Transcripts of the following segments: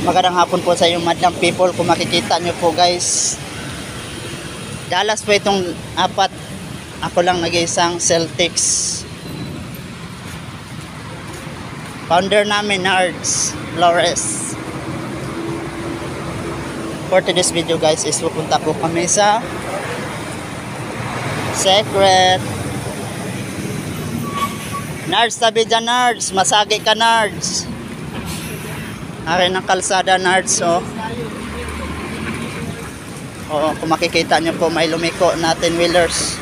Magandang hapon po sa iyo, madlang people. Kung makikita nyo po guys, Dallas po itong apat. Ako lang nag-iisang Celtics. Founder namin, Nards Flores. For today's video guys is pupunta po kami sa Secret. Nards, tabi dyan Nards. Masagi ka Nards. Arin ang kalsada Nards, oh. Oo, kung makikita nyo po, may lumiko natin wheelers.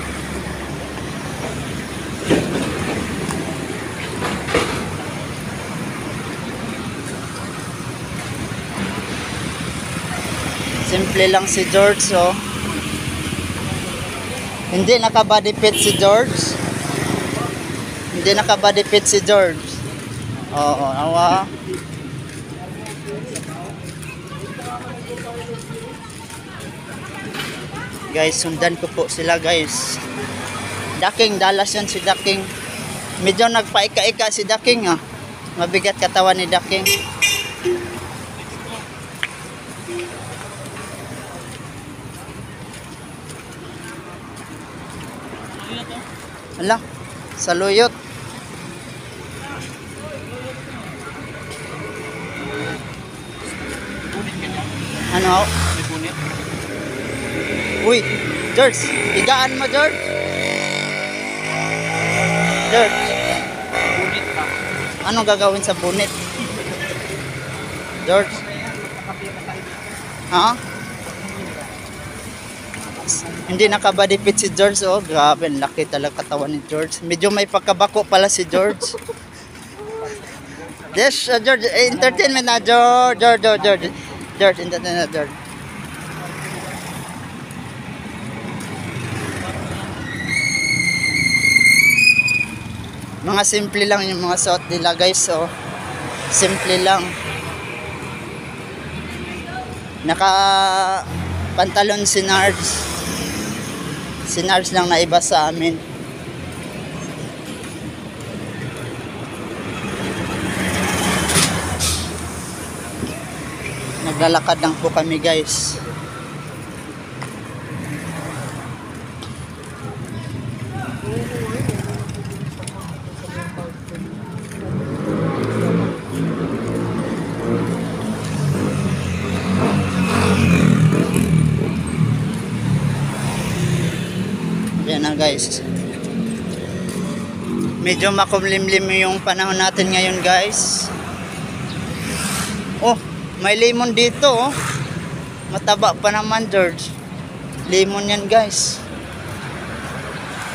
Simple lang si George, oh. Hindi naka-body fit si George. Hindi naka-body fit si George. Oo, awa. Guys, sundan ko po sila guys. Daking, Dallas yan si Daking. Medyo nagpaika-ika si Daking, ah. Mabigat katawan ni Daking. Ala, saluyot. Ano? Uy, George, higaan mo George. George, anong gagawin sa bunit? George? Ha? Hindi naka-body fit si George, oh. Grabe, laki talaga katawan ni George. Medyo may pagkabako pala si George. Yes, George, entertainment na George. George, entertainment na George. Mga simple lang yung mga suot nila guys, oh. Simple lang. Naka pantalon si Nards. Si Nards lang na iba sa amin. Naglalakad lang po kami guys. Yan na guys. Medyo makumlimlim yung panahon natin ngayon guys. Oh, may lemon dito, oh. Mataba pa naman George. Lemon yan guys.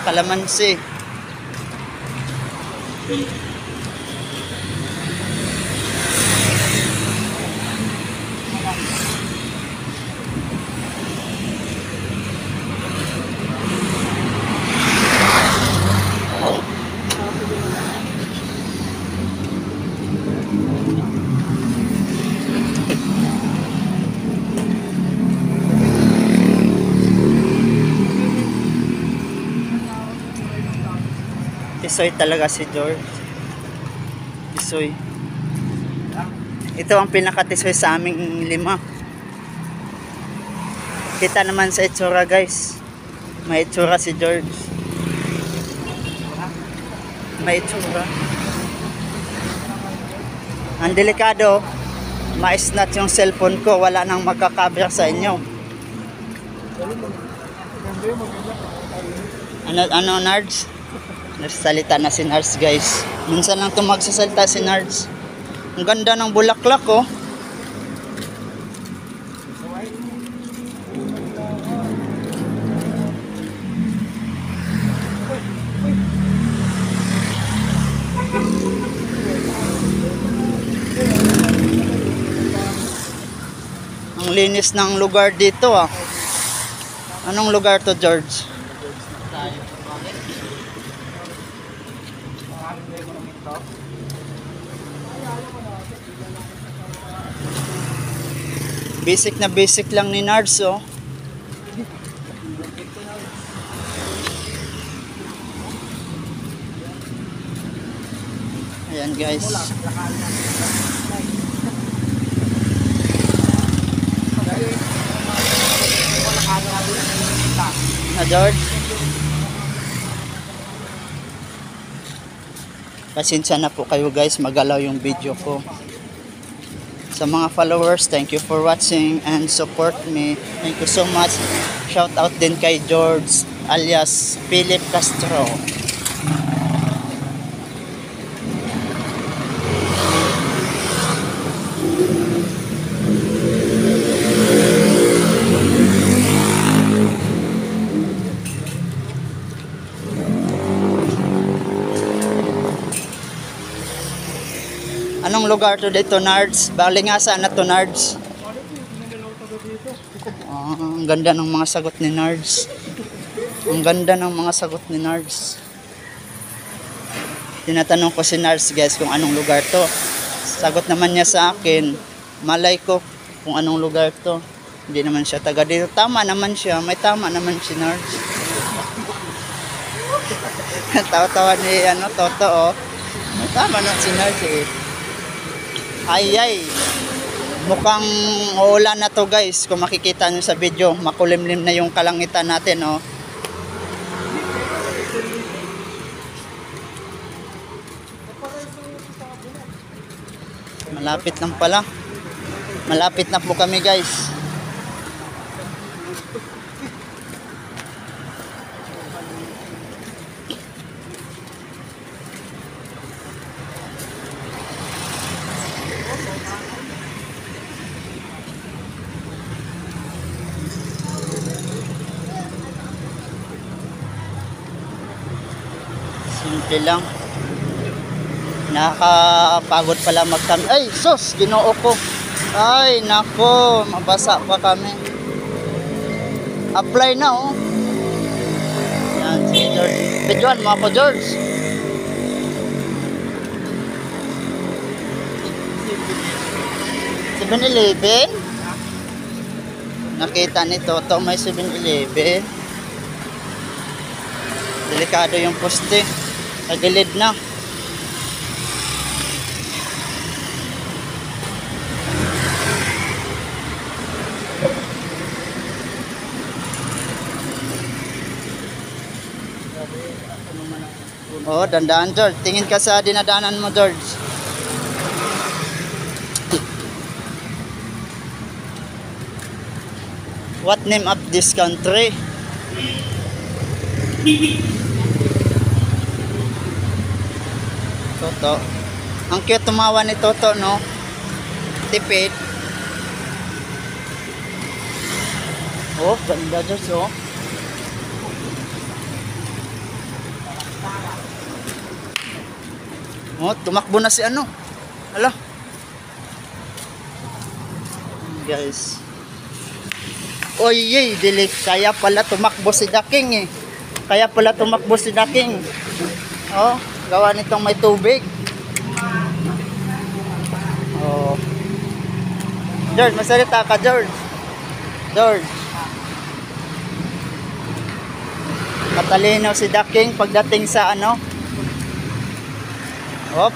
Kalamansi. Tisoy talaga si George. Tisoy. Ito ang pinakatisoy sa aming lima. Kita naman sa itsura guys. May itsura si George. May itsura. Ang delikado, ma-snatch yung cellphone ko. Wala nang magkakabra sa inyo. Ano Nards? Nagsalita na si Nards guys. Minsan lang ito magsasalita si Nards. Ang ganda ng bulaklak, oh. Ang linis ng lugar dito, ah. Anong lugar to George? Basic na basic lang ni Nards, oh. Ayan guys. George. Pasensya na po kayo guys, magalaw yung video ko. Sa mga followers, thank you for watching and support me. Thank you so much. Shout out din kay George alias Philip Castro. Anong lugar to dito, Nards? Bali nga saan na to, Nards? Ang ganda ng mga sagot ni Nards. Ang ganda ng mga sagot ni Nards. Tinatanong ko si Nards guys kung anong lugar to. Sagot naman niya sa akin, malay ko kung anong lugar to. Hindi naman siya taga dito. Tama naman siya. May tama naman si Nards. Tawa-tawa ni Toto oh. May tama na si Nards eh. Ay, mukhang uulan na to guys. Kung makikita nyo sa video, makulimlim na yung kalangitan natin oh. Malapit lang pala. Malapit na po kami guys. Simple lang. Nakakapagod pala magkami. Ay, sus! Ginoo ko. Ay, nako. Mabasa pa kami. Apply na, oh. Yan, si George. Videoan mo ako, George. $7-Eleven? Nakita ni Toto may 7-Eleven. Delikado yung poste. Tagilid na. Oh, dandaan George. Tingin ka sa dinadaanan mo, George. What name of this country? Toto. Ang cute tumawa ni Toto, no? Tipid. Oh, ganda George, oh. Oh, tumakbo na si ano. Hala. Guys. Oy, dili. Kaya pala tumakbo si Daking eh. Kaya pala tumakbo si Daking. Oh, gawa nitong may tubig. Oh. George, masalita ka, George. George. Matalino si Daking pagdating sa ano. Hop.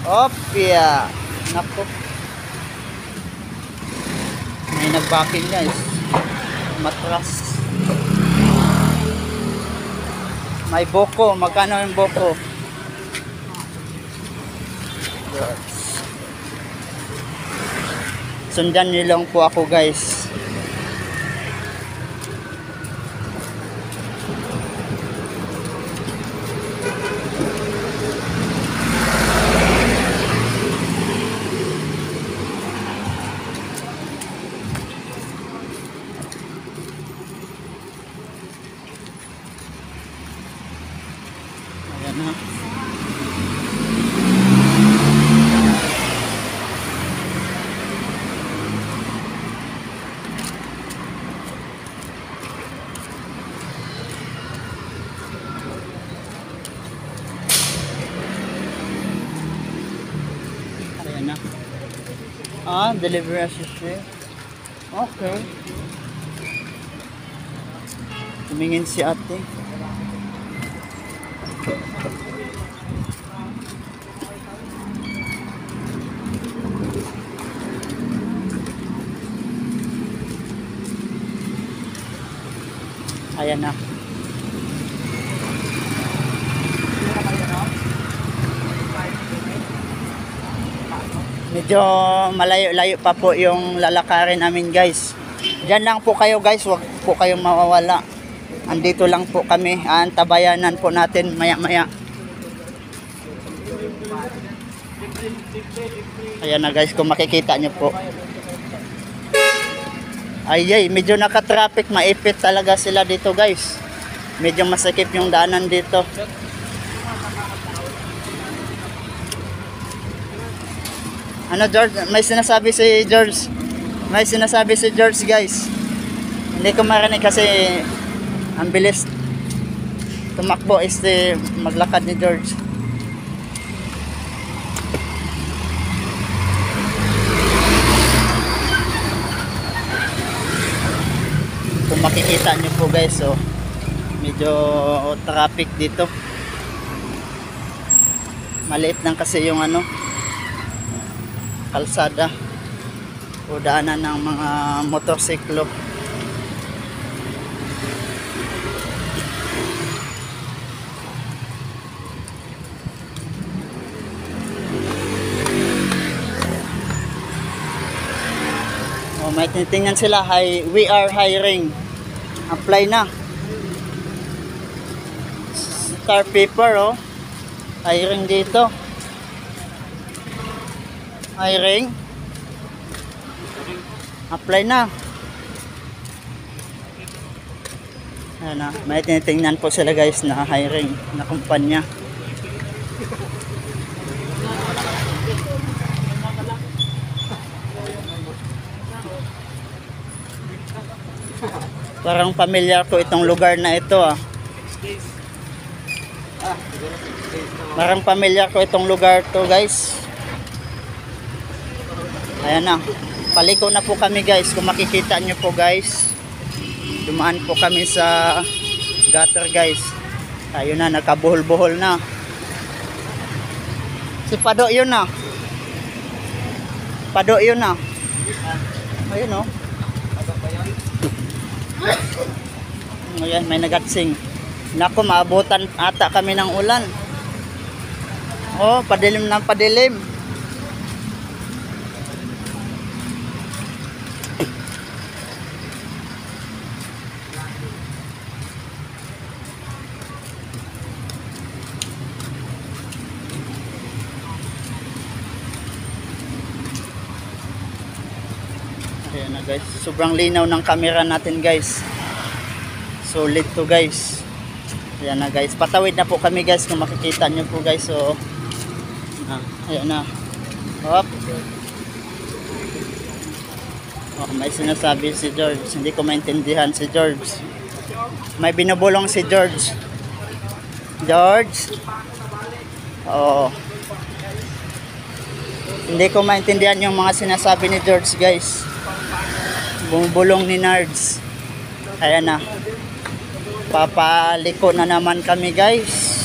Hop, yeah. Nako. May nagbaking guys. Matras. May boko. Magkano yung boko? Yes. Sundan nilang po ako guys. Ayan na. Ayan na. Ah, delivery assistant. Okay. Tumingin si ate. Ayan na. Medyo malayo-layo pa po yung lalakarin namin guys. Diyan lang po kayo guys, wag po kayong mawawala. Andito lang po kami, antabayanan po natin maya-maya. Ayan na guys, kung makikita nyo po. Ay, medyo naka-traffic, maipit talaga sila dito guys. Medyo masakip yung daanan dito. Ano George? May sinasabi si George. May sinasabi si George guys. Hindi ko marinig kasi ang bilis tumakbo maglakad ni George. Kung makikita nyo po guys, so medyo traffic dito. Maliit lang kasi yung kalsada o daanan ng mga motorsiklo. May tinitingnan sila, we are hiring. Apply na. Star paper hiring dito. Hiring. Apply na. Ayan na. May tinitingnan po sila guys na hiring na kumpanya. Parang pamilyar ko itong lugar na ito Parang pamilyar ko itong lugar to guys. Ayan na. Paliko na po kami guys. Kung makikita nyo po guys. Dumaan po kami sa gutter guys. Ayun na, nakabuhol-buhol na. Si Pado yun na. Pado yun na. Ayun Ayan, may nagatsing. Naku, maabutan ata kami ng ulan. Padilim ng padilim. Ayan na guys, sobrang linaw ng camera natin guys. Solid to guys. Ayan na guys, patawid na po kami guys kung makikita nyo po guys. So ayan na. May sinasabi si George. Hindi ko maintindihan si George. May binubulong si George. George. Hindi ko maintindihan yung mga sinasabi ni George guys. Bumubulong ni Nards. Ayan na. Papaliko na naman kami guys.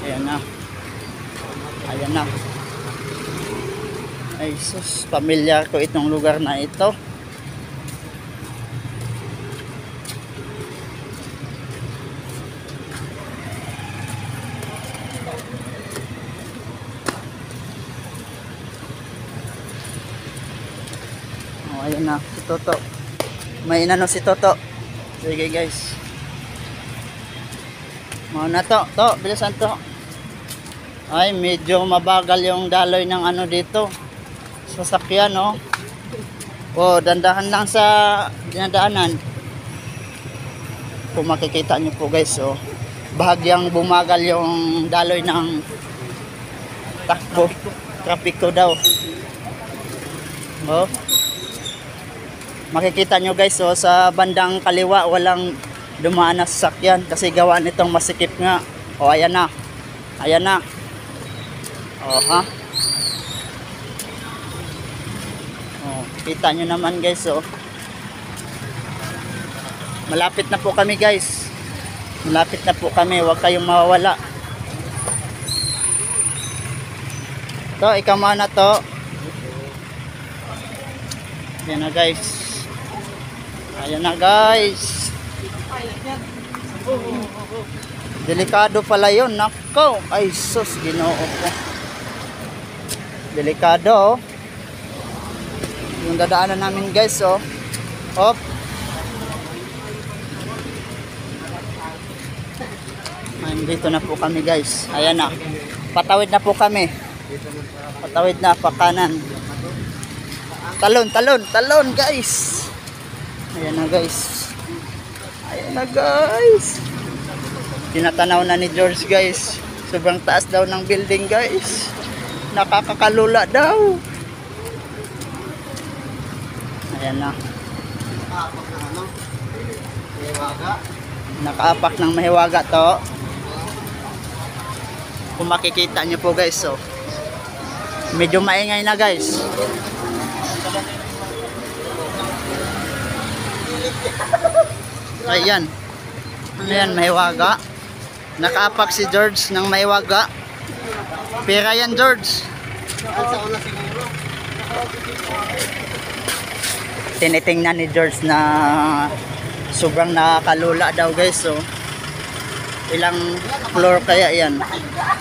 Ayan na. Ayan na. Ay sus, pamilyar ko itong lugar na ito. Ayan na, si Toto. May inano si Toto. Sige guys. Mauna to, bilisan to. Ay, medyo mabagal yung daloy ng dito. Sasakyan, dandahan lang sa dinadaanan. Kung makikita nyo po guys, bahagyang bumagal yung daloy ng takbo. Trapiko daw. Makikita nyo guys, sa bandang kaliwa walang dumaan na sasakyan kasi gawa nitong masikip nga. Ayan na. Ayan na. Kita nyo naman guys. Malapit na po kami guys. Malapit na po kami. Huwag kayong mawawala. Ikaw muna to. Ayan na guys. Ayan na guys. Delikado pala yun. Nako. Ay sus. Ginoo ko. Delikado oh. Yung dadaanan namin guys oh. Hop. Dito na po kami guys. Ayan na. Patawid na po kami. Patawid na pa kanan. Talon, talon, talon guys. Ayan na guys. Ayan na guys. Tinatanaw na ni George guys. Sobrang taas daw ng building guys. Nakakakalula daw. Ayan na. Nakaapak ng mahiwaga to. Kung makikita nyo po guys so, medyo maingay na guys. Ayan. Ano yan, mahiwaga. Nakaapak si George ng mahiwaga. Pera yan George. Tinitingnan ni George na sobrang nakakalula daw guys so. Ilang floor kaya yan?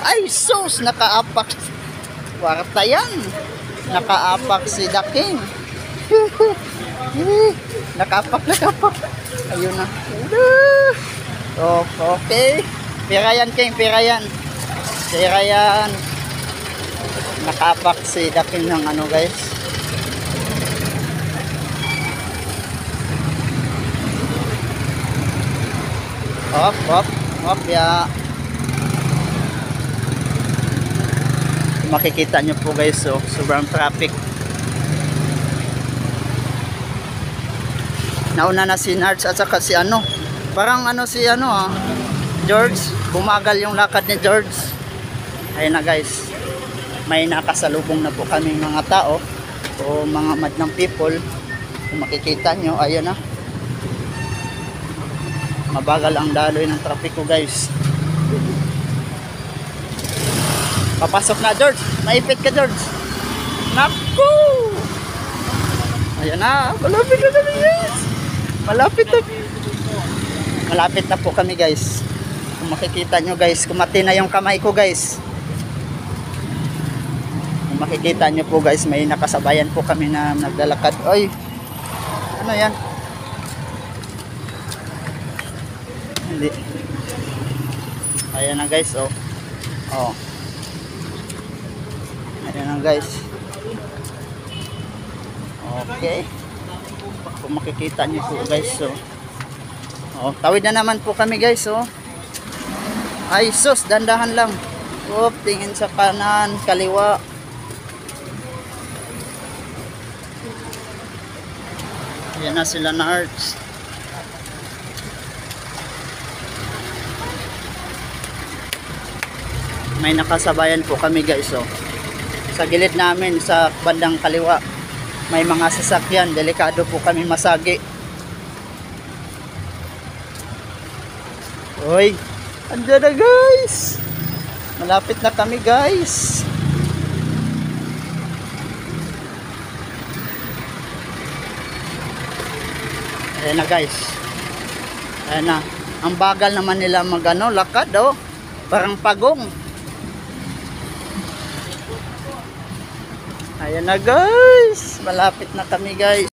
Ay sus, nakaapak. Warta yan. Nakaapak si The King. Nakaapak. Ayun na. Oh, okay. Pera yan King, pera yan. Pera yan. Nakaapak si The King ng ano guys. Hop. Ya. Makikita nyo po guys so, sobrang traffic. Nauna na si Nards at saka si ano. Parang ano si ano George. Bumagal yung lakad ni George. Ayun na guys. May nakasalubong na po kaming mga tao o mga madlang people. Kung makikita nyo, ayun na. Mabagal ang daloy ng trapiko guys. Papasok na George. Naipit ka George. Naku. Ayan na. Malapit na kami guys. Malapit na po kami guys. Kung makikita nyo guys. Kumati na yung kamay ko guys. Kung makikita nyo po guys. May nakasabayan po kami na naglalakad. Ay. Ano yan? Hindi. Ayan na guys oh. Ayan na guys. Okay. Kung makikita niyo po guys so. Tawid na naman po kami guys oh. Ay sus, dandahan lang. Tingin sa kanan, kaliwa. Ayan na sila na Arts. May nakasabayan po kami guys oh. Sa gilid namin sa bandang kaliwa may mga sasakyan, delikado po kami masagi. Oy, andyan na guys. Malapit na kami guys. Ayan na guys. Ayan na. Ang bagal naman nila magano, lakad oh. Parang pagong. Ayan na guys. Malapit na kami guys.